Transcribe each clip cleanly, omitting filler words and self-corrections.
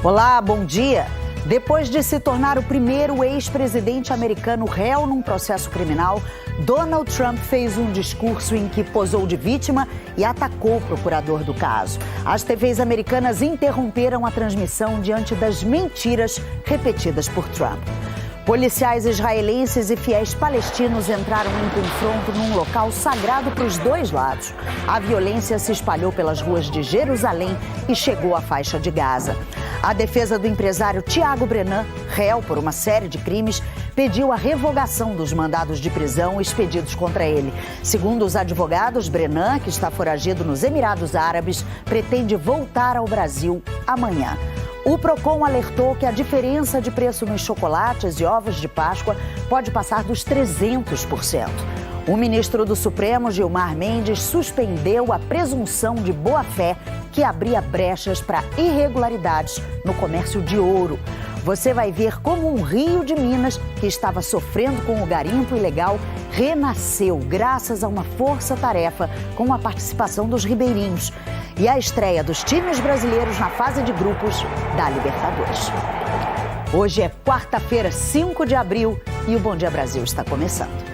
Olá, bom dia. Depois de se tornar o primeiro ex-presidente americano réu num processo criminal, Donald Trump fez um discurso em que posou de vítima e atacou o procurador do caso. As TVs americanas interromperam a transmissão diante das mentiras repetidas por Trump. Policiais israelenses e fiéis palestinos entraram em confronto num local sagrado para os dois lados. A violência se espalhou pelas ruas de Jerusalém e chegou à faixa de Gaza. A defesa do empresário Tiago Brenan, réu por uma série de crimes, pediu a revogação dos mandados de prisão expedidos contra ele. Segundo os advogados, Brenan, que está foragido nos Emirados Árabes, pretende voltar ao Brasil amanhã. O Procon alertou que a diferença de preço nos chocolates e ovos de Páscoa pode passar dos 300%. O ministro do Supremo, Gilmar Mendes, suspendeu a presunção de boa-fé que abria brechas para irregularidades no comércio de ouro. Você vai ver como um Rio de Minas, que estava sofrendo com o garimpo ilegal, renasceu graças a uma força-tarefa com a participação dos ribeirinhos. E a estreia dos times brasileiros na fase de grupos da Libertadores. Hoje é quarta-feira, 5 de abril, e o Bom Dia Brasil está começando.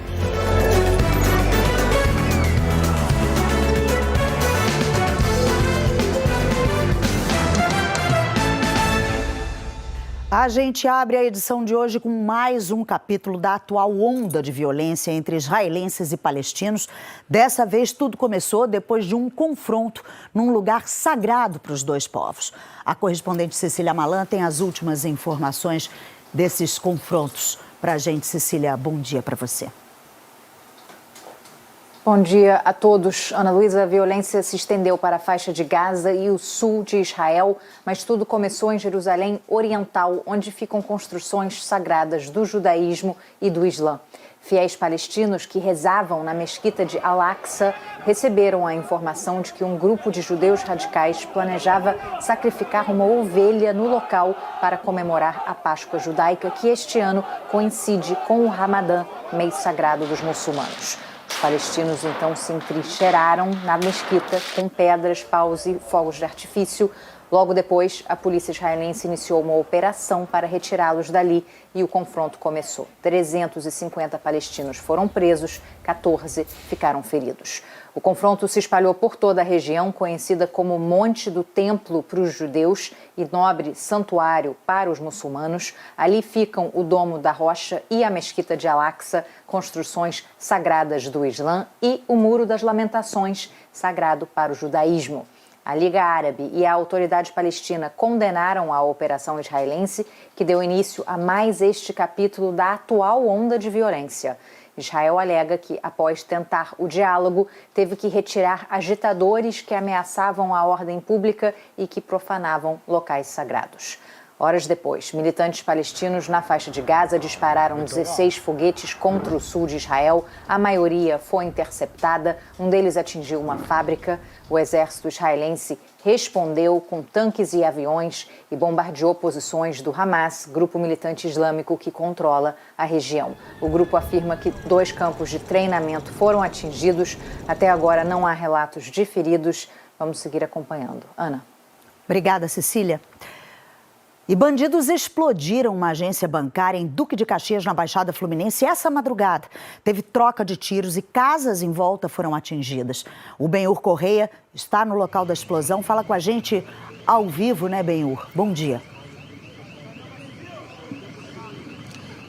A gente abre a edição de hoje com mais um capítulo da atual onda de violência entre israelenses e palestinos. Dessa vez, tudo começou depois de um confronto num lugar sagrado para os dois povos. A correspondente Cecília Malan tem as últimas informações desses confrontos para a gente. Cecília, bom dia para você. Bom dia a todos. Ana Luísa, a violência se estendeu para a faixa de Gaza e o sul de Israel, mas tudo começou em Jerusalém Oriental, onde ficam construções sagradas do judaísmo e do Islã. Fiéis palestinos que rezavam na mesquita de Al-Aqsa receberam a informação de que um grupo de judeus radicais planejava sacrificar uma ovelha no local para comemorar a Páscoa judaica, que este ano coincide com o Ramadã, mês sagrado dos muçulmanos. Os palestinos, então, se entrincheiraram na mesquita com pedras, paus e fogos de artifício. Logo depois, a polícia israelense iniciou uma operação para retirá-los dali e o confronto começou. 350 palestinos foram presos, 14 ficaram feridos. O confronto se espalhou por toda a região, conhecida como Monte do Templo para os judeus e Nobre Santuário para os muçulmanos. Ali ficam o Domo da Rocha e a Mesquita de Al-Aqsa, construções sagradas do Islã, e o Muro das Lamentações, sagrado para o judaísmo. A Liga Árabe e a autoridade palestina condenaram a operação israelense, que deu início a mais este capítulo da atual onda de violência. Israel alega que, após tentar o diálogo, teve que retirar agitadores que ameaçavam a ordem pública e que profanavam locais sagrados. Horas depois, militantes palestinos na faixa de Gaza dispararam 16 foguetes contra o sul de Israel. A maioria foi interceptada, um deles atingiu uma fábrica. O exército israelense respondeu com tanques e aviões e bombardeou posições do Hamas, grupo militante islâmico que controla a região. O grupo afirma que 2 campos de treinamento foram atingidos. Até agora não há relatos de feridos. Vamos seguir acompanhando. Ana. Obrigada, Cecília. E bandidos explodiram uma agência bancária em Duque de Caxias, na Baixada Fluminense, essa madrugada. Teve troca de tiros e casas em volta foram atingidas. O Benhur Correia está no local da explosão. Fala com a gente ao vivo, né, Benhur? Bom dia.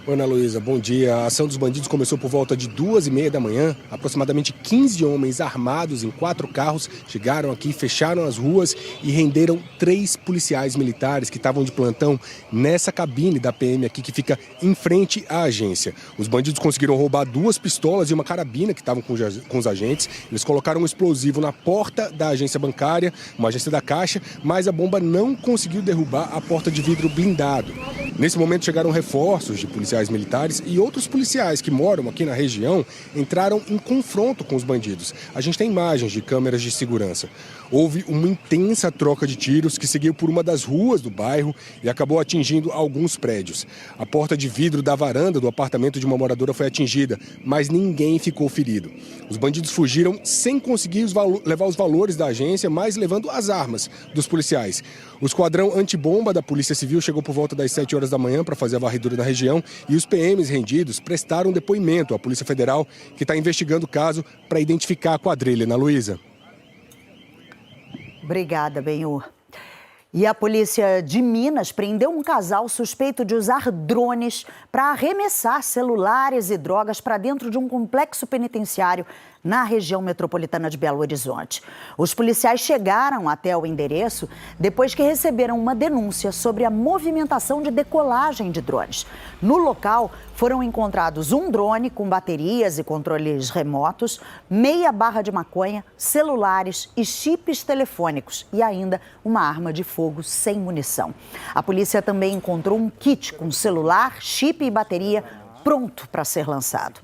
Oi, Ana Luísa, bom dia. A ação dos bandidos começou por volta de 2h30 da manhã. Aproximadamente 15 homens armados em 4 carros chegaram aqui, fecharam as ruas e renderam 3 policiais militares que estavam de plantão nessa cabine da PM aqui que fica em frente à agência. Os bandidos conseguiram roubar 2 pistolas e uma carabina que estavam com os agentes. Eles colocaram um explosivo na porta da agência bancária, uma agência da Caixa, mas a bomba não conseguiu derrubar a porta de vidro blindado. Nesse momento chegaram reforços de policiais policiais militares e outros policiais que moram aqui na região entraram em confronto com os bandidos. A gente tem imagens de câmeras de segurança. Houve uma intensa troca de tiros que seguiu por uma das ruas do bairro e acabou atingindo alguns prédios. A porta de vidro da varanda do apartamento de uma moradora foi atingida, mas ninguém ficou ferido. Os bandidos fugiram sem conseguir levar os valores da agência, mas levando as armas dos policiais. O esquadrão antibomba da Polícia Civil chegou por volta das 7 horas da manhã para fazer a varredura na região e os PMs rendidos prestaram depoimento à Polícia Federal, que está investigando o caso para identificar a quadrilha. Ana Luísa. Obrigada, Benhur. E a polícia de Minas prendeu um casal suspeito de usar drones para arremessar celulares e drogas para dentro de um complexo penitenciário na região metropolitana de Belo Horizonte. Os policiais chegaram até o endereço depois que receberam uma denúncia sobre a movimentação de decolagem de drones. No local, foram encontrados um drone com baterias e controles remotos, meia barra de maconha, celulares e chips telefônicos e ainda uma arma de fogo sem munição. A polícia também encontrou um kit com celular, chip e bateria pronto para ser lançado.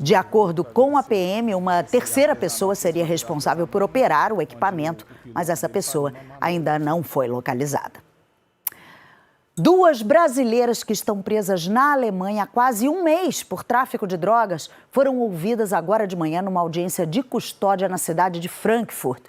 De acordo com a PM, uma terceira pessoa seria responsável por operar o equipamento, mas essa pessoa ainda não foi localizada. 2 brasileiras que estão presas na Alemanha há quase um mês por tráfico de drogas foram ouvidas agora de manhã numa audiência de custódia na cidade de Frankfurt.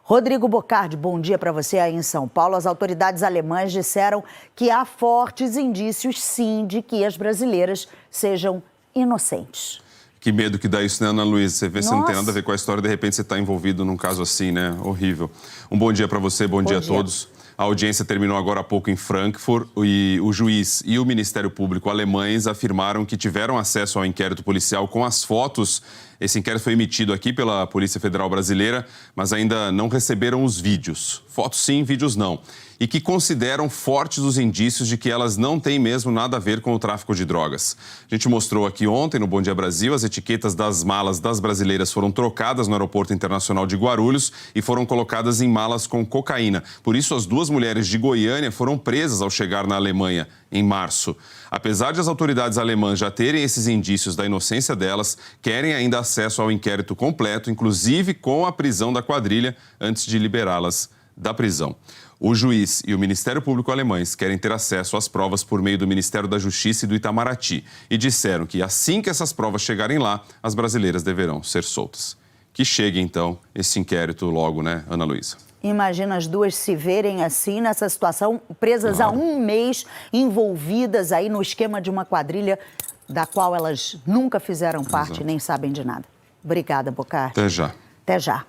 Rodrigo Bocardi, bom dia para você aí em São Paulo. As autoridades alemãs disseram que há fortes indícios, sim, de que as brasileiras sejam inocentes. Que medo que dá isso, né, Ana Luísa? Você vê, você não tem nada a ver com a história, de repente você está envolvido num caso assim, né? Horrível. Um bom dia para você, bom dia a todos. A audiência terminou agora há pouco em Frankfurt e o juiz e o Ministério Público alemães afirmaram que tiveram acesso ao inquérito policial com as fotos. Esse inquérito foi emitido aqui pela Polícia Federal Brasileira, mas ainda não receberam os vídeos. Fotos sim, vídeos não. E que consideram fortes os indícios de que elas não têm mesmo nada a ver com o tráfico de drogas. A gente mostrou aqui ontem, no Bom Dia Brasil, as etiquetas das malas das brasileiras foram trocadas no Aeroporto Internacional de Guarulhos e foram colocadas em malas com cocaína. Por isso, as 2 mulheres de Goiânia foram presas ao chegar na Alemanha em março. Apesar de as autoridades alemãs já terem esses indícios da inocência delas, querem ainda acesso ao inquérito completo, inclusive com a prisão da quadrilha, antes de liberá-las da prisão. O juiz e o Ministério Público alemães querem ter acesso às provas por meio do Ministério da Justiça e do Itamaraty e disseram que assim que essas provas chegarem lá, as brasileiras deverão ser soltas. Que chegue, então, esse inquérito logo, né, Ana Luísa? Imagina as 2 se verem assim, nessa situação, presas há um mês, envolvidas aí no esquema de uma quadrilha da qual elas nunca fizeram parte, nem sabem de nada. Obrigada, Bocardi. Até já. Até já.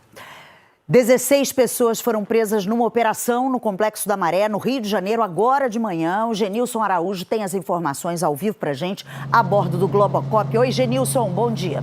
16 pessoas foram presas numa operação no Complexo da Maré, no Rio de Janeiro, agora de manhã. O Genilson Araújo tem as informações ao vivo pra gente, a bordo do Globocop. Oi, Genilson, bom dia.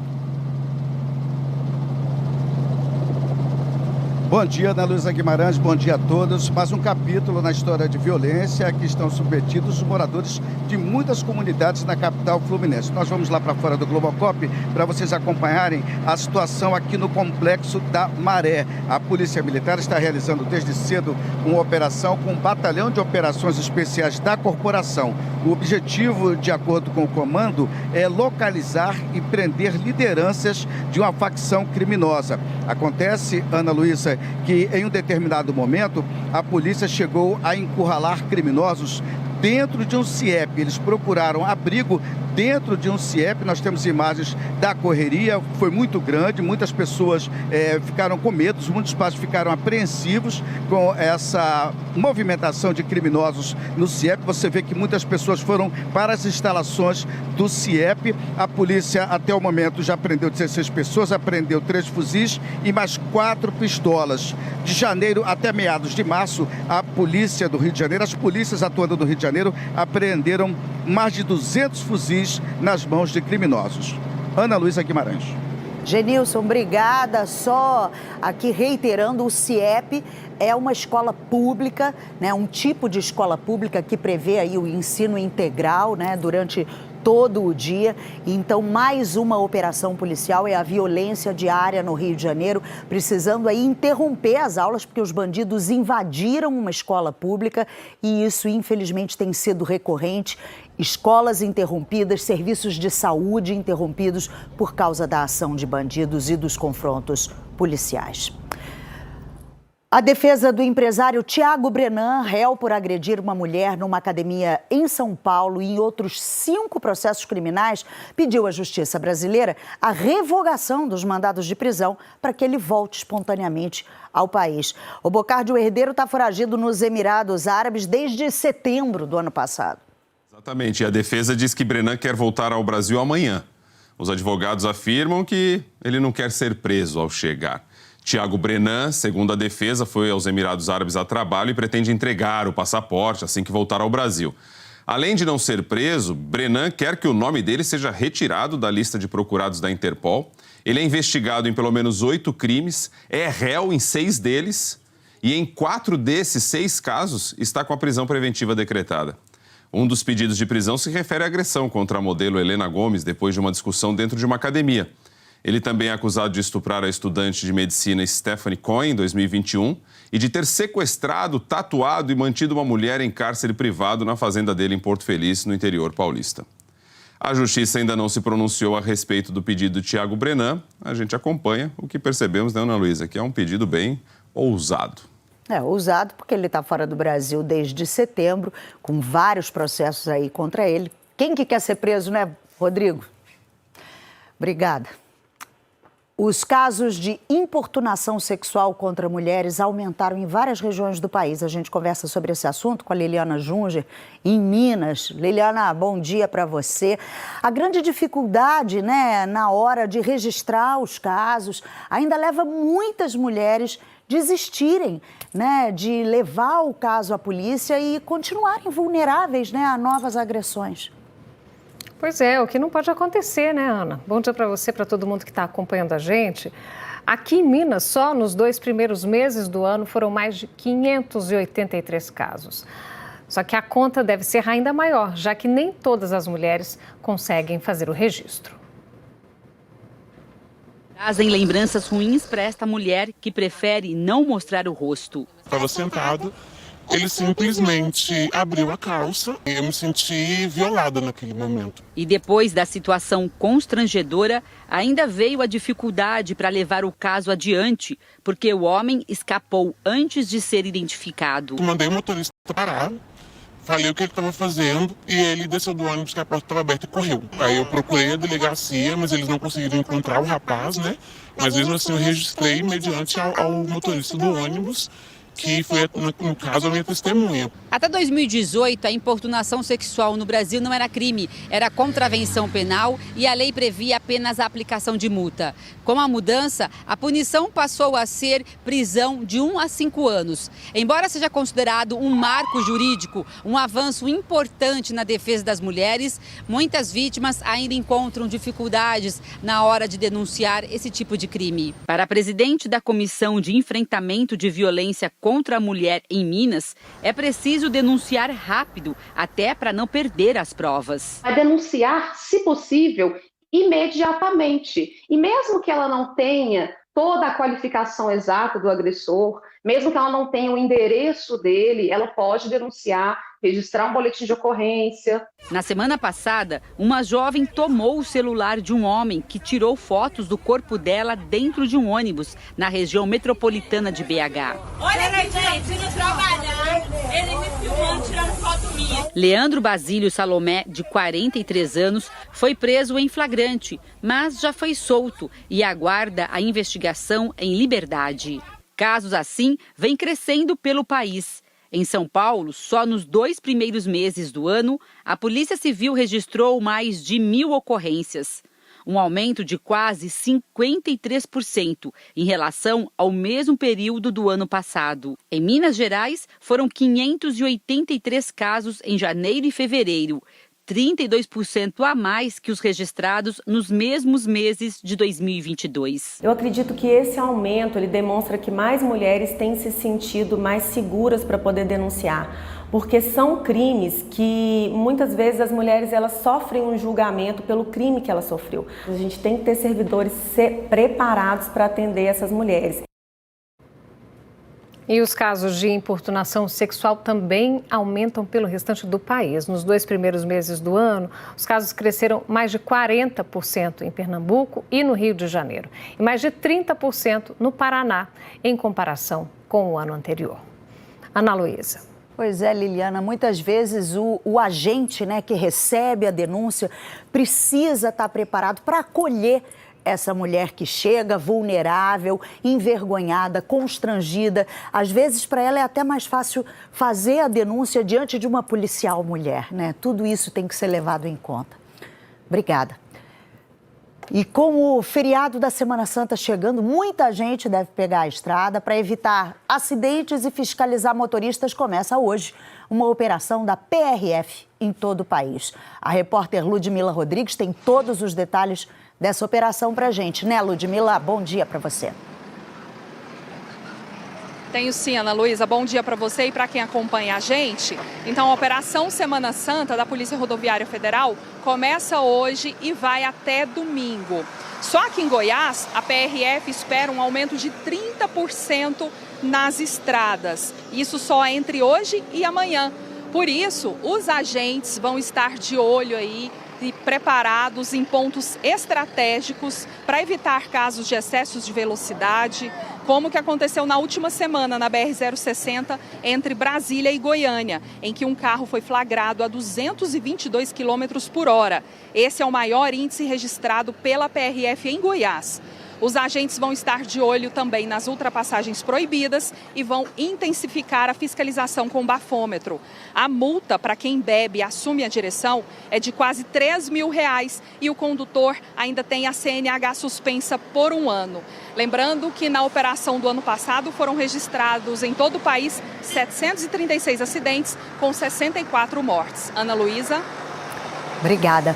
Bom dia, Ana Luísa Guimarães, bom dia a todos. Mais um capítulo na história de violência a que estão submetidos os moradores de muitas comunidades na capital fluminense. Nós vamos lá para fora do Globocop para vocês acompanharem a situação aqui no Complexo da Maré. A Polícia Militar está realizando desde cedo uma operação com um batalhão de operações especiais da corporação. O objetivo, de acordo com o comando, é localizar e prender lideranças de uma facção criminosa. Acontece, Ana Luísa, que em um determinado momento a polícia chegou a encurralar criminosos dentro de um CIEP. Eles procuraram abrigo dentro de um CIEP. Nós temos imagens da correria, foi muito grande, muitas pessoas ficaram com medo, muitos pais ficaram apreensivos com essa movimentação de criminosos no CIEP. Você vê que muitas pessoas foram para as instalações do CIEP. A polícia, até o momento, já prendeu 16 pessoas, apreendeu 3 fuzis e mais 4 pistolas. De janeiro até meados de março, a polícia do Rio de Janeiro, as polícias atuando no Rio de Janeiro, apreenderam mais de 200 fuzis nas mãos de criminosos. Ana Luísa Guimarães. Genilson, obrigada. Só aqui reiterando, o CIEP é uma escola pública, né, um tipo de escola pública que prevê aí o ensino integral, né, durante todo o dia. Então, mais uma operação policial é a violência diária no Rio de Janeiro, precisando aí interromper as aulas porque os bandidos invadiram uma escola pública e isso, infelizmente, tem sido recorrente. Escolas interrompidas, serviços de saúde interrompidos por causa da ação de bandidos e dos confrontos policiais. A defesa do empresário Thiago Brenan, réu por agredir uma mulher numa academia em São Paulo e em outros 5 processos criminais, pediu à justiça brasileira a revogação dos mandados de prisão para que ele volte espontaneamente ao país. O Bocardi, o herdeiro, está foragido nos Emirados Árabes desde setembro do ano passado. Exatamente. E a defesa diz que Brenan quer voltar ao Brasil amanhã. Os advogados afirmam que ele não quer ser preso ao chegar. Thiago Brenan, segundo a defesa, foi aos Emirados Árabes a trabalho e pretende entregar o passaporte assim que voltar ao Brasil. Além de não ser preso, Brenan quer que o nome dele seja retirado da lista de procurados da Interpol. Ele é investigado em pelo menos 8 crimes, é réu em 6 deles e em 4 desses 6 casos está com a prisão preventiva decretada. Um dos pedidos de prisão se refere à agressão contra a modelo Helena Gomes depois de uma discussão dentro de uma academia. Ele também é acusado de estuprar a estudante de medicina Stephanie Cohen em 2021 e de ter sequestrado, tatuado e mantido uma mulher em cárcere privado na fazenda dele em Porto Feliz, no interior paulista. A justiça ainda não se pronunciou a respeito do pedido de Thiago Brenan. A gente acompanha o que percebemos, né, Ana Luísa, que é um pedido bem ousado. É, ousado porque ele está fora do Brasil desde setembro, com vários processos aí contra ele. Quem que quer ser preso, né, Rodrigo? Obrigada. Os casos de importunação sexual contra mulheres aumentaram em várias regiões do país. A gente conversa sobre esse assunto com a Liliana Junger, em Minas. Liliana, bom dia para você. A grande dificuldade, né, na hora de registrar os casos ainda leva muitas mulheres a desistirem, né, de levar o caso à polícia e continuarem vulneráveis, né, a novas agressões. Pois é, o que não pode acontecer, né, Ana? Bom dia para você, para todo mundo que está acompanhando a gente. Aqui em Minas, só nos 2 primeiros meses do ano, foram mais de 583 casos. Só que a conta deve ser ainda maior, já que nem todas as mulheres conseguem fazer o registro. Trazem lembranças ruins para esta mulher que prefere não mostrar o rosto. Estava sentado. Ele simplesmente abriu a calça e eu me senti violada naquele momento. E depois da situação constrangedora, ainda veio a dificuldade para levar o caso adiante, porque o homem escapou antes de ser identificado. Mandei o motorista parar, falei o que ele estava fazendo e ele desceu do ônibus que a porta estava aberta e correu. Aí eu procurei a delegacia, mas eles não conseguiram encontrar o rapaz, né? Mas mesmo assim eu registrei mediante ao motorista do ônibus, que foi, no caso, a minha testemunha. Até 2018, a importunação sexual no Brasil não era crime, era contravenção penal e a lei previa apenas a aplicação de multa. Com a mudança, a punição passou a ser prisão de 1 a 5 anos. Embora seja considerado um marco jurídico, um avanço importante na defesa das mulheres, muitas vítimas ainda encontram dificuldades na hora de denunciar esse tipo de crime. Para a presidente da Comissão de Enfrentamento de Violência contra a Mulher em Minas, é preciso denunciar rápido, até para não perder as provas. A denunciar, se possível, imediatamente. E mesmo que ela não tenha toda a qualificação exata do agressor, mesmo que ela não tenha o endereço dele, ela pode denunciar, registrar um boletim de ocorrência. Na semana passada, uma jovem tomou o celular de um homem que tirou fotos do corpo dela dentro de um ônibus, na região metropolitana de BH. Olha aqui, gente, indo trabalhar, ele me filmando, tirando foto minha. Leandro Basílio Salomé, de 43 anos, foi preso em flagrante, mas já foi solto e aguarda a investigação em liberdade. Casos assim vêm crescendo pelo país. Em São Paulo, só nos 2 primeiros meses do ano, a Polícia Civil registrou mais de 1.000 ocorrências. Um aumento de quase 53% em relação ao mesmo período do ano passado. Em Minas Gerais, foram 583 casos em janeiro e fevereiro, 32% a mais que os registrados nos mesmos meses de 2022. Eu acredito que esse aumento ele demonstra que mais mulheres têm se sentido mais seguras para poder denunciar, porque são crimes que muitas vezes as mulheres elas sofrem um julgamento pelo crime que ela sofreu. A gente tem que ter servidores preparados para atender essas mulheres. E os casos de importunação sexual também aumentam pelo restante do país. Nos 2 primeiros meses do ano, os casos cresceram mais de 40% em Pernambuco e no Rio de Janeiro, e mais de 30% no Paraná, em comparação com o ano anterior. Ana Luísa. Pois é, Liliana, muitas vezes o agente, né, que recebe a denúncia precisa estar preparado para acolher essa mulher que chega vulnerável, envergonhada, constrangida. Às vezes, para ela é até mais fácil fazer a denúncia diante de uma policial mulher, né? Tudo isso tem que ser levado em conta. Obrigada. E com o feriado da Semana Santa chegando, muita gente deve pegar a estrada. Para evitar acidentes e fiscalizar motoristas, começa hoje uma operação da PRF em todo o país. A repórter Ludmila Rodrigues tem todos os detalhes dessa operação para a gente, né, Ludmila? Bom dia para você. Tenho sim, Ana Luísa. Bom dia para você e para quem acompanha a gente. Então, a Operação Semana Santa da Polícia Rodoviária Federal começa hoje e vai até domingo. Só que em Goiás, a PRF espera um aumento de 30% nas estradas. Isso só entre hoje e amanhã. Por isso, os agentes vão estar de olho aí e preparados em pontos estratégicos para evitar casos de excessos de velocidade, como que aconteceu na última semana na BR-060 entre Brasília e Goiânia, em que um carro foi flagrado a 222 km por hora. Esse é o maior índice registrado pela PRF em Goiás. Os agentes vão estar de olho também nas ultrapassagens proibidas e vão intensificar a fiscalização com bafômetro. A multa para quem bebe e assume a direção é de quase R$3 mil e o condutor ainda tem a CNH suspensa por 1 ano. Lembrando que na operação do ano passado foram registrados em todo o país 736 acidentes com 64 mortes. Ana Luísa. Obrigada.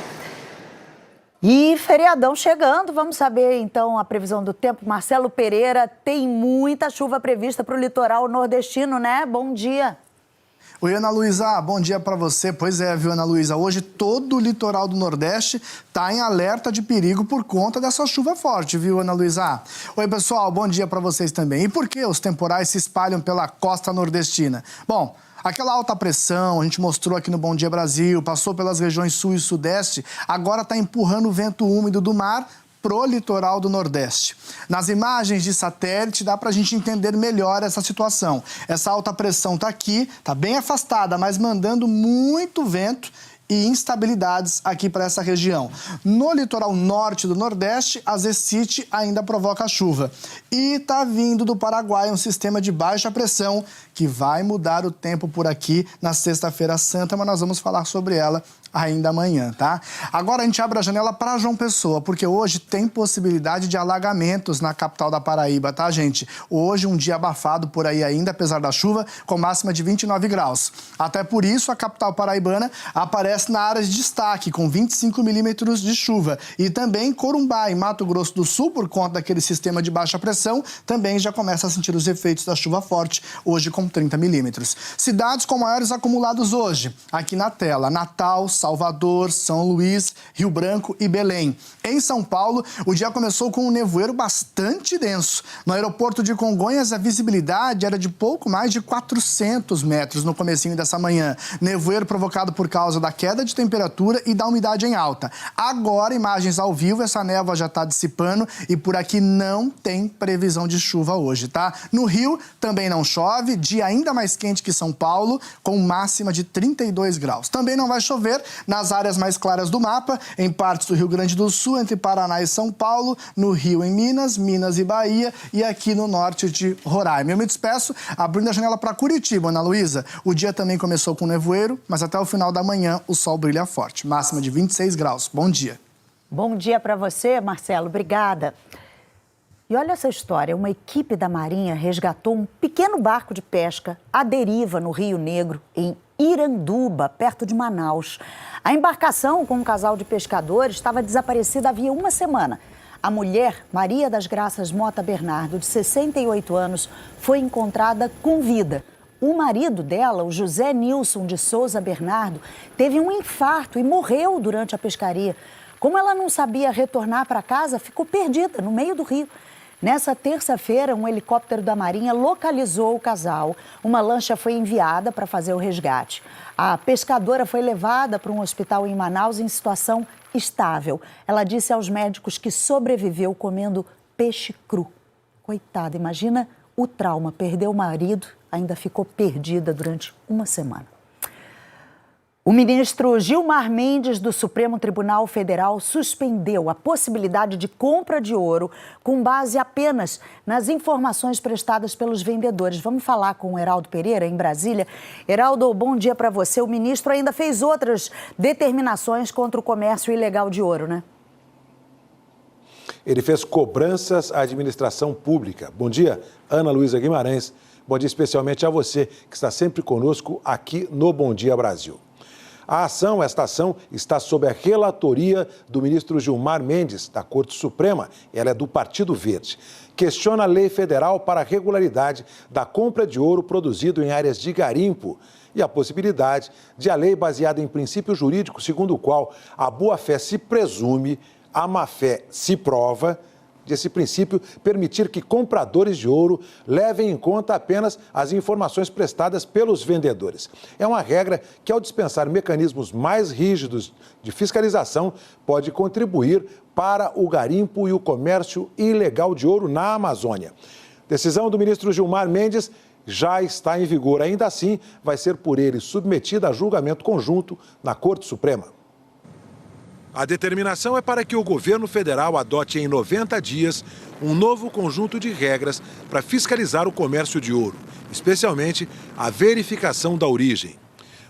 E feriadão chegando, vamos saber então a previsão do tempo. Marcelo Pereira, tem muita chuva prevista para o litoral nordestino, né? Bom dia. Oi, Ana Luísa, bom dia para você. Pois é, viu, Ana Luísa, hoje todo o litoral do Nordeste está em alerta de perigo por conta dessa chuva forte, viu, Ana Luísa? Oi, pessoal, bom dia para vocês também. E por que os temporais se espalham pela costa nordestina? Bom, aquela alta pressão, a gente mostrou aqui no Bom Dia Brasil, passou pelas regiões sul e sudeste, agora está empurrando o vento úmido do mar pro litoral do Nordeste. Nas imagens de satélite dá para a gente entender melhor essa situação. Essa alta pressão está aqui, está bem afastada, mas mandando muito vento e instabilidades aqui para essa região. No litoral norte do Nordeste, a Zecite ainda provoca chuva. E está vindo do Paraguai um sistema de baixa pressão que vai mudar o tempo por aqui na Sexta-feira Santa, mas nós vamos falar sobre ela ainda amanhã, tá? Agora a gente abre a janela para João Pessoa, porque hoje tem possibilidade de alagamentos na capital da Paraíba, tá, gente? Hoje um dia abafado por aí ainda, apesar da chuva, com máxima de 29 graus. Até por isso a capital paraibana aparece na área de destaque, com 25 milímetros de chuva. E também Corumbá, em Mato Grosso do Sul, por conta daquele sistema de baixa pressão, também já começa a sentir os efeitos da chuva forte, hoje com 30 milímetros. Cidades com maiores acumulados hoje, aqui na tela, Natal, Salvador, São Luís, Rio Branco e Belém. Em São Paulo, o dia começou com um nevoeiro bastante denso. No aeroporto de Congonhas, a visibilidade era de pouco mais de 400 metros no comecinho dessa manhã. Nevoeiro provocado por causa da queda de temperatura e da umidade em alta. Agora, imagens ao vivo, essa névoa já está dissipando e por aqui não tem previsão de chuva hoje, tá? No Rio também não chove, dia ainda mais quente que São Paulo, com máxima de 32 graus. Também não vai chover nas áreas mais claras do mapa, em partes do Rio Grande do Sul, entre Paraná e São Paulo, no Rio em Minas, Minas e Bahia e aqui no norte de Roraima. Eu me despeço abrindo a janela para Curitiba, Ana Luísa. O dia também começou com nevoeiro, mas até o final da manhã o sol brilha forte. Máxima de 26 graus. Bom dia. Bom dia para você, Marcelo. Obrigada. E olha essa história, uma equipe da Marinha resgatou um pequeno barco de pesca à deriva no Rio Negro, em Iranduba, perto de Manaus. A embarcação com um casal de pescadores estava desaparecida havia uma semana. A mulher, Maria das Graças Mota Bernardo, de 68 anos, foi encontrada com vida. O marido dela, o José Nilson de Souza Bernardo, teve um infarto e morreu durante a pescaria. Como ela não sabia retornar para casa, ficou perdida no meio do rio. Nessa terça-feira, um helicóptero da Marinha localizou o casal. Uma lancha foi enviada para fazer o resgate. A pescadora foi levada para um hospital em Manaus em situação estável. Ela disse aos médicos que sobreviveu comendo peixe cru. Coitada, imagina o trauma. Perdeu o marido, ainda ficou perdida durante uma semana. O ministro Gilmar Mendes, do Supremo Tribunal Federal, suspendeu a possibilidade de compra de ouro com base apenas nas informações prestadas pelos vendedores. Vamos falar com o Heraldo Pereira, em Brasília. Heraldo, bom dia para você. O ministro ainda fez outras determinações contra o comércio ilegal de ouro, né? Ele fez cobranças à administração pública. Bom dia, Ana Luísa Guimarães. Bom dia especialmente a você, que está sempre conosco aqui no Bom Dia Brasil. Esta ação está sob a relatoria do ministro Gilmar Mendes, da Corte Suprema. Ela é do Partido Verde. Questiona a lei federal para a regularidade da compra de ouro produzido em áreas de garimpo e a possibilidade de a lei baseada em princípio jurídico segundo o qual a boa-fé se presume, a má-fé se prova, desse princípio permitir que compradores de ouro levem em conta apenas as informações prestadas pelos vendedores. É uma regra que, ao dispensar mecanismos mais rígidos de fiscalização, pode contribuir para o garimpo e o comércio ilegal de ouro na Amazônia. Decisão do ministro Gilmar Mendes já está em vigor. Ainda assim, vai ser por ele submetida a julgamento conjunto na Corte Suprema. A determinação é para que o governo federal adote em 90 dias um novo conjunto de regras para fiscalizar o comércio de ouro, especialmente a verificação da origem.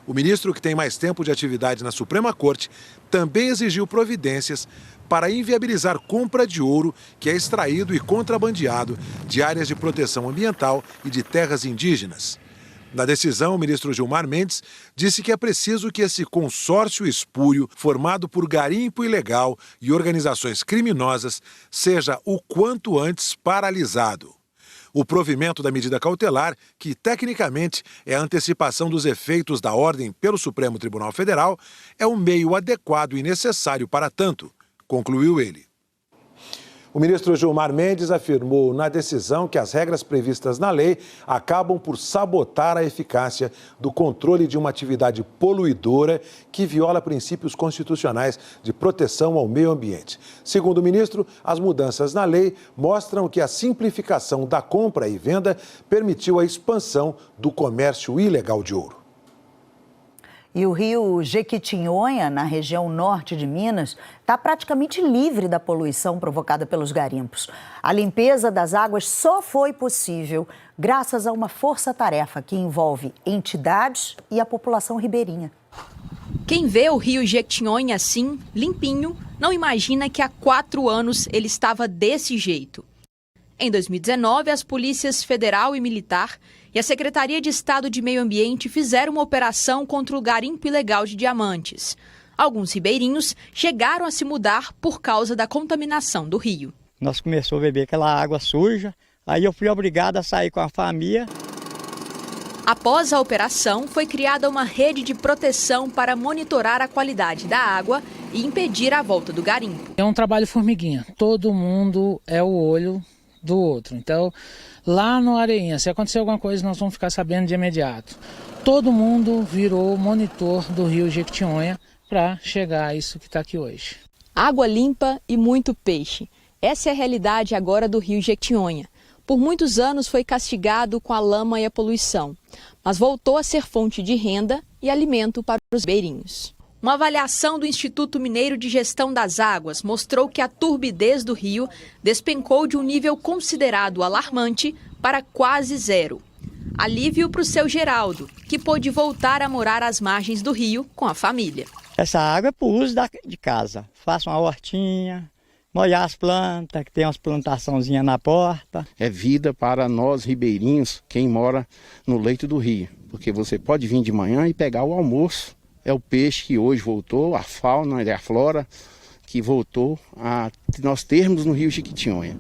O ministro, que tem mais tempo de atividade na Suprema Corte, também exigiu providências para inviabilizar compra de ouro que é extraído e contrabandeado de áreas de proteção ambiental e de terras indígenas. Na decisão, o ministro Gilmar Mendes disse que é preciso que esse consórcio espúrio, formado por garimpo ilegal e organizações criminosas, seja o quanto antes paralisado. O provimento da medida cautelar, que tecnicamente é a antecipação dos efeitos da ordem pelo Supremo Tribunal Federal, é um meio adequado e necessário para tanto, concluiu ele. O ministro Gilmar Mendes afirmou na decisão que as regras previstas na lei acabam por sabotar a eficácia do controle de uma atividade poluidora que viola princípios constitucionais de proteção ao meio ambiente. Segundo o ministro, as mudanças na lei mostram que a simplificação da compra e venda permitiu a expansão do comércio ilegal de ouro. E o rio Jequitinhonha, na região norte de Minas, está praticamente livre da poluição provocada pelos garimpos. A limpeza das águas só foi possível graças a uma força-tarefa que envolve entidades e a população ribeirinha. Quem vê o rio Jequitinhonha assim, limpinho, não imagina que há 4 anos ele estava desse jeito. Em 2019, as polícias federal e militar e a Secretaria de Estado de Meio Ambiente fizeram uma operação contra o garimpo ilegal de diamantes. Alguns ribeirinhos chegaram a se mudar por causa da contaminação do rio. Nós começamos a beber aquela água suja, aí eu fui obrigado a sair com a família. Após a operação, foi criada uma rede de proteção para monitorar a qualidade da água e impedir a volta do garimpo. É um trabalho formiguinha, todo mundo é o olho do outro. Então, lá no Areinha, se acontecer alguma coisa, nós vamos ficar sabendo de imediato. Todo mundo virou monitor do rio Jequitinhonha para chegar a isso que está aqui hoje. Água limpa e muito peixe. Essa é a realidade agora do rio Jequitinhonha. Por muitos anos foi castigado com a lama e a poluição, mas voltou a ser fonte de renda e alimento para os ribeirinhos. Uma avaliação do Instituto Mineiro de Gestão das Águas mostrou que a turbidez do rio despencou de um nível considerado alarmante para quase zero. Alívio para o seu Geraldo, que pôde voltar a morar às margens do rio com a família. Essa água é para o uso de casa. Faço uma hortinha, molhar as plantas, que tem umas plantaçãozinhas na porta. É vida para nós ribeirinhos, quem mora no leito do rio. Porque você pode vir de manhã e pegar o almoço. É o peixe que hoje voltou, a fauna e a flora que voltou a nós termos no Rio Jequitinhonha.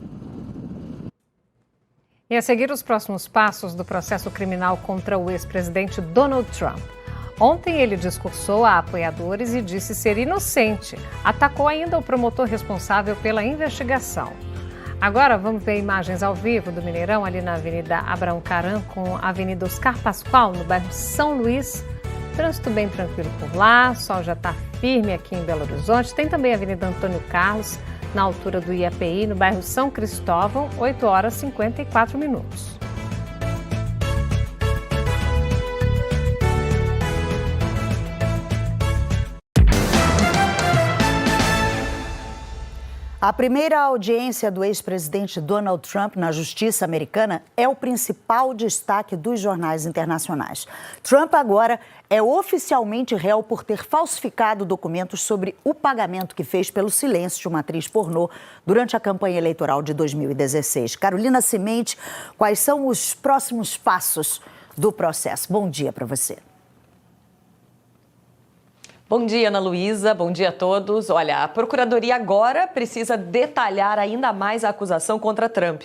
E a seguir os próximos passos do processo criminal contra o ex-presidente Donald Trump. Ontem ele discursou a apoiadores e disse ser inocente. Atacou ainda o promotor responsável pela investigação. Agora vamos ver imagens ao vivo do Mineirão, ali na Avenida Abraão Caram com a Avenida Oscar Pascoal, no bairro São Luís. Trânsito bem tranquilo por lá, o sol já está firme aqui em Belo Horizonte. Tem também a Avenida Antônio Carlos, na altura do IAPI, no bairro São Cristóvão, 8 horas e 54 minutos. A primeira audiência do ex-presidente Donald Trump na justiça americana é o principal destaque dos jornais internacionais. Trump agora é oficialmente réu por ter falsificado documentos sobre o pagamento que fez pelo silêncio de uma atriz pornô durante a campanha eleitoral de 2016. Carolina Cimente, quais são os próximos passos do processo? Bom dia para você. Bom dia, Ana Luísa. Bom dia a todos. Olha, a Procuradoria agora precisa detalhar ainda mais a acusação contra Trump.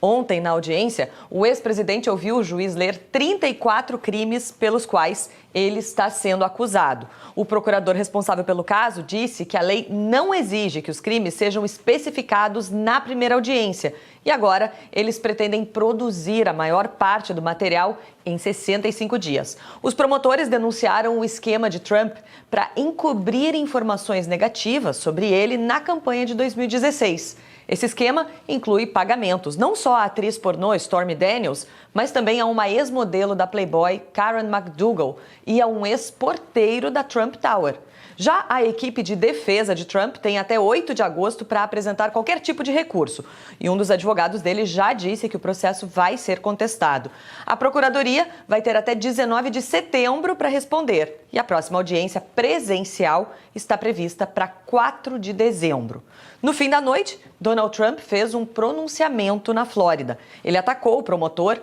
Ontem, na audiência, o ex-presidente ouviu o juiz ler 34 crimes pelos quais ele está sendo acusado. O procurador responsável pelo caso disse que a lei não exige que os crimes sejam especificados na primeira audiência. E agora, eles pretendem produzir a maior parte do material em 65 dias. Os promotores denunciaram o esquema de Trump para encobrir informações negativas sobre ele na campanha de 2016. Esse esquema inclui pagamentos não só à atriz pornô Stormy Daniels, mas também a uma ex-modelo da Playboy, Karen McDougal, e a um ex-porteiro da Trump Tower. Já a equipe de defesa de Trump tem até 8 de agosto para apresentar qualquer tipo de recurso. E um dos advogados dele já disse que o processo vai ser contestado. A Procuradoria vai ter até 19 de setembro para responder. E a próxima audiência presencial está prevista para 4 de dezembro. No fim da noite, Donald Trump fez um pronunciamento na Flórida. Ele atacou o promotor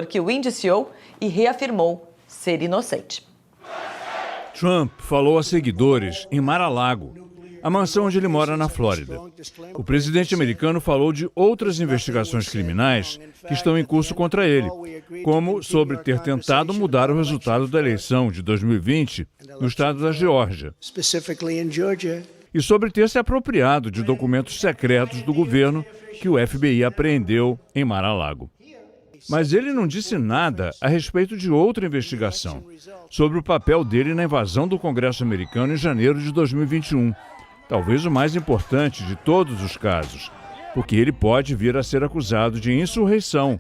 que o indiciou e reafirmou ser inocente. Trump falou a seguidores em Mar-a-Lago, a mansão onde ele mora na Flórida. O presidente americano falou de outras investigações criminais que estão em curso contra ele, como sobre ter tentado mudar o resultado da eleição de 2020 no estado da Geórgia, e sobre ter se apropriado de documentos secretos do governo que o FBI apreendeu em Mar-a-Lago. Mas ele não disse nada a respeito de outra investigação, sobre o papel dele na invasão do Congresso americano em janeiro de 2021. Talvez o mais importante de todos os casos, porque ele pode vir a ser acusado de insurreição,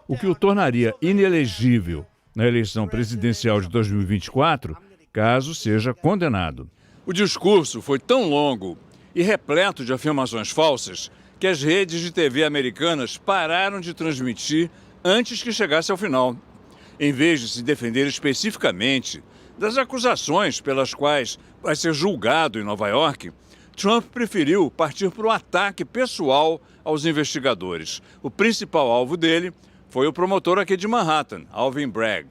o que o tornaria inelegível na eleição presidencial de 2024, caso seja condenado. O discurso foi tão longo e repleto de afirmações falsas que as redes de TV americanas pararam de transmitir antes que chegasse ao final. Em vez de se defender especificamente das acusações pelas quais vai ser julgado em Nova York, Trump preferiu partir para o ataque pessoal aos investigadores. O principal alvo dele foi o promotor aqui de Manhattan, Alvin Bragg.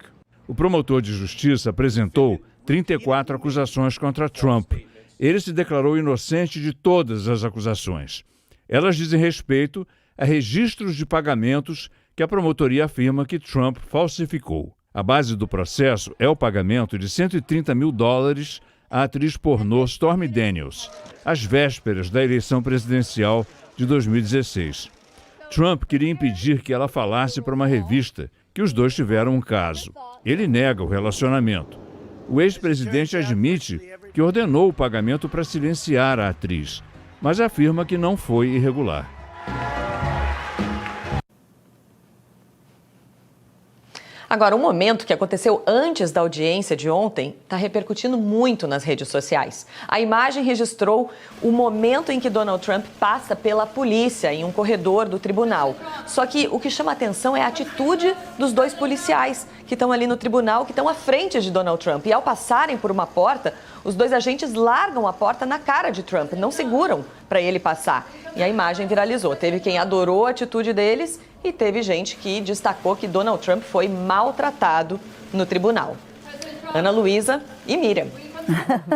O promotor de justiça apresentou 34 acusações contra Trump. Ele se declarou inocente de todas as acusações. Elas dizem respeito a registros de pagamentos que a promotoria afirma que Trump falsificou. A base do processo é o pagamento de $130 mil à atriz pornô Stormy Daniels, às vésperas da eleição presidencial de 2016. Trump queria impedir que ela falasse para uma revista que os dois tiveram um caso. Ele nega o relacionamento. O ex-presidente admite que ordenou o pagamento para silenciar a atriz, mas afirma que não foi irregular. Agora, um momento que aconteceu antes da audiência de ontem está repercutindo muito nas redes sociais. A imagem registrou o momento em que Donald Trump passa pela polícia em um corredor do tribunal. Só que o que chama a atenção é a atitude dos dois policiais que estão ali no tribunal, que estão à frente de Donald Trump. E ao passarem por uma porta, os dois agentes largam a porta na cara de Trump, não seguram para ele passar. E a imagem viralizou. Teve quem adorou a atitude deles e teve gente que destacou que Donald Trump foi maltratado no tribunal. Ana Luísa e Miriam.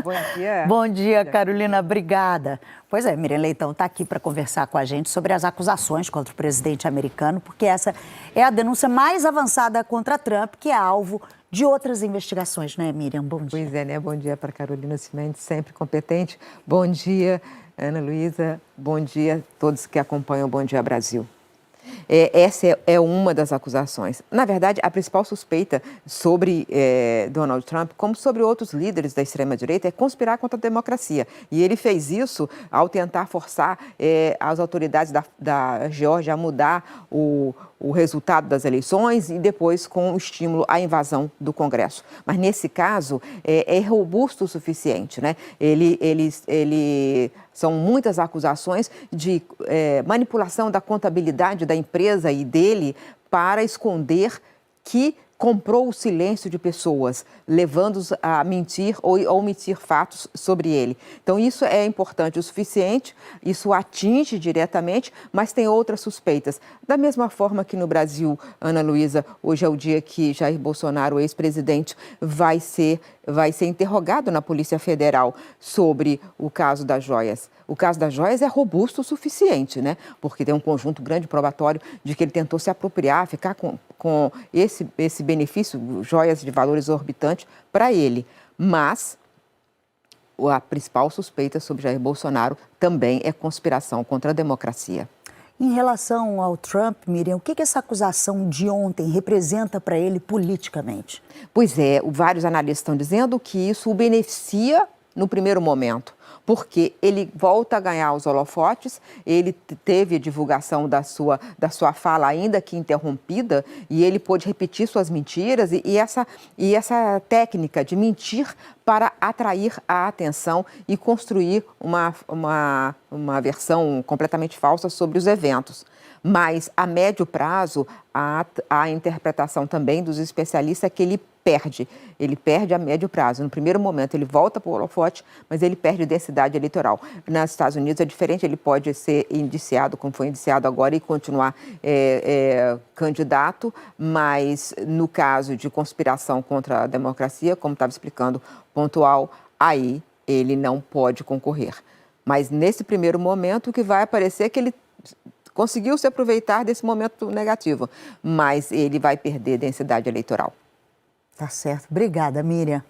Bom dia. Bom dia, Carolina. Obrigada. Pois é, Miriam Leitão está aqui para conversar com a gente sobre as acusações contra o presidente americano, porque essa é a denúncia mais avançada contra Trump, que é alvo de outras investigações, né, Miriam? Bom dia. Pois é, né? Bom dia para Carolina Cimenti, sempre competente. Bom dia, Ana Luísa. Bom dia a todos que acompanham o Bom Dia Brasil. Essa é uma das acusações. Na verdade, a principal suspeita sobre Donald Trump, como sobre outros líderes da extrema-direita, é conspirar contra a democracia. E ele fez isso ao tentar forçar as autoridades da Geórgia a mudar o resultado das eleições e depois com o estímulo à invasão do Congresso. Mas nesse caso é robusto o suficiente, né? São muitas acusações de manipulação da contabilidade da empresa e dele para esconder que comprou o silêncio de pessoas, levando-os a mentir ou omitir fatos sobre ele. Então, isso é importante o suficiente, isso atinge diretamente, mas tem outras suspeitas. Da mesma forma que no Brasil, Ana Luísa, hoje é o dia que Jair Bolsonaro, o ex-presidente, vai ser interrogado na Polícia Federal sobre o caso das joias. O caso das joias é robusto o suficiente, né? Porque tem um conjunto grande probatório de que ele tentou se apropriar, ficar com esse benefício, joias de valor exorbitante, para ele. Mas a principal suspeita sobre Jair Bolsonaro também é conspiração contra a democracia. Em relação ao Trump, Miriam, o que essa acusação de ontem representa para ele politicamente? Pois é, vários analistas estão dizendo que isso o beneficia no primeiro momento, porque ele volta a ganhar os holofotes, ele teve a divulgação da sua fala, ainda que interrompida, e ele pôde repetir suas mentiras, e essa técnica de mentir para atrair a atenção e construir uma versão completamente falsa sobre os eventos. Mas, a médio prazo, a interpretação também dos especialistas é que ele perde a médio prazo. No primeiro momento, ele volta para o holofote, mas ele perde densidade eleitoral. Nos Estados Unidos é diferente, ele pode ser indiciado, como foi indiciado agora, e continuar candidato, mas no caso de conspiração contra a democracia, como estava explicando, pontual, aí ele não pode concorrer. Mas nesse primeiro momento, o que vai aparecer é que ele conseguiu se aproveitar desse momento negativo, mas ele vai perder densidade eleitoral. Tá certo. Obrigada, Miriam.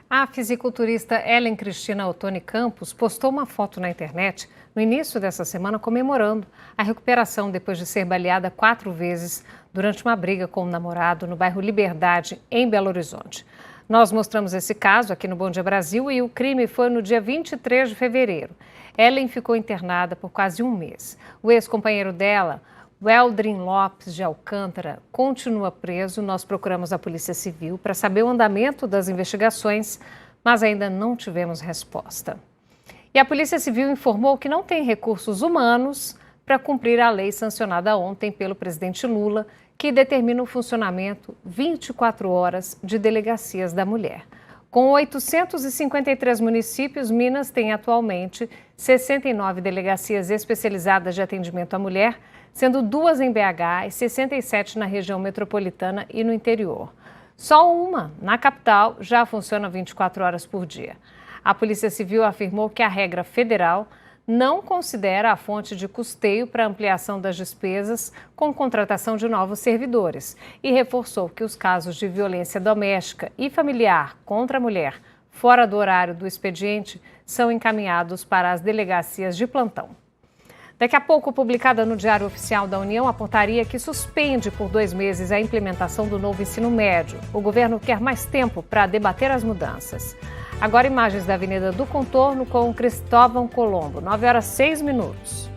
A fisiculturista Ellen Cristina Ottoni Campos postou uma foto na internet no início dessa semana comemorando a recuperação depois de ser baleada 4 vezes durante uma briga com o namorado no bairro Liberdade, em Belo Horizonte. Nós mostramos esse caso aqui no Bom Dia Brasil e o crime foi no dia 23 de fevereiro. Ellen ficou internada por quase um mês. O ex-companheiro dela, Weldrin Lopes de Alcântara, continua preso. Nós procuramos a Polícia Civil para saber o andamento das investigações, mas ainda não tivemos resposta. E a Polícia Civil informou que não tem recursos humanos para cumprir a lei sancionada ontem pelo presidente Lula, que determina o funcionamento 24 horas de delegacias da mulher. Com 853 municípios, Minas tem atualmente 69 delegacias especializadas de atendimento à mulher, sendo 2 em BH e 67 na região metropolitana e no interior. Só uma, na capital, já funciona 24 horas por dia. A Polícia Civil afirmou que a regra federal não considera a fonte de custeio para ampliação das despesas com contratação de novos servidores e reforçou que os casos de violência doméstica e familiar contra a mulher fora do horário do expediente são encaminhados para as delegacias de plantão. Daqui a pouco, publicada no Diário Oficial da União, a portaria que suspende por 2 meses a implementação do novo ensino médio. O governo quer mais tempo para debater as mudanças. Agora, imagens da Avenida do Contorno com Cristóvão Colombo, 9h06.